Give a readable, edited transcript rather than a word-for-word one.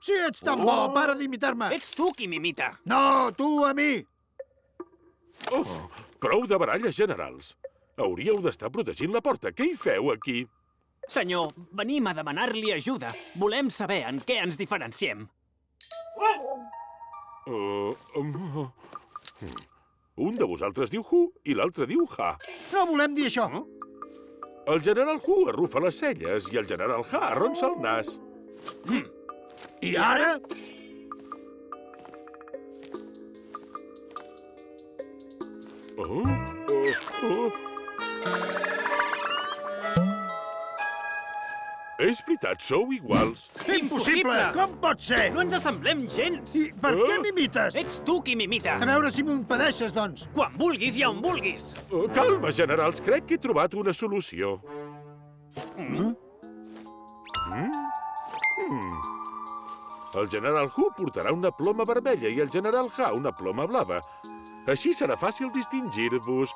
Si ets tan bo, para d'imitar-me. Ets tu qui m'imita. No, tu a mi. Oh, prou de baralles generals. Hauríeu d'estar protegint la porta. Què hi feu, aquí? Senyor, venim a demanar-li ajuda. Volem saber en què ens diferenciem. Un de vosaltres diu Hu i l'altre diu Ha. No volem dir això. El general Hu arrufa les celles i el general Ha arronsa el nas. I ara? És veritat, sou iguals. Impossible! Com pot ser? No ens assemblem gens. I per què m'imites? Ets tu qui m'imita. A veure si m'ho impedeixes, doncs. Quan vulguis i on vulguis. Calma, generals, crec que he trobat una solució. El general Hu portarà una ploma vermella i el general Ha una ploma blava. Així serà fàcil distingir-vos.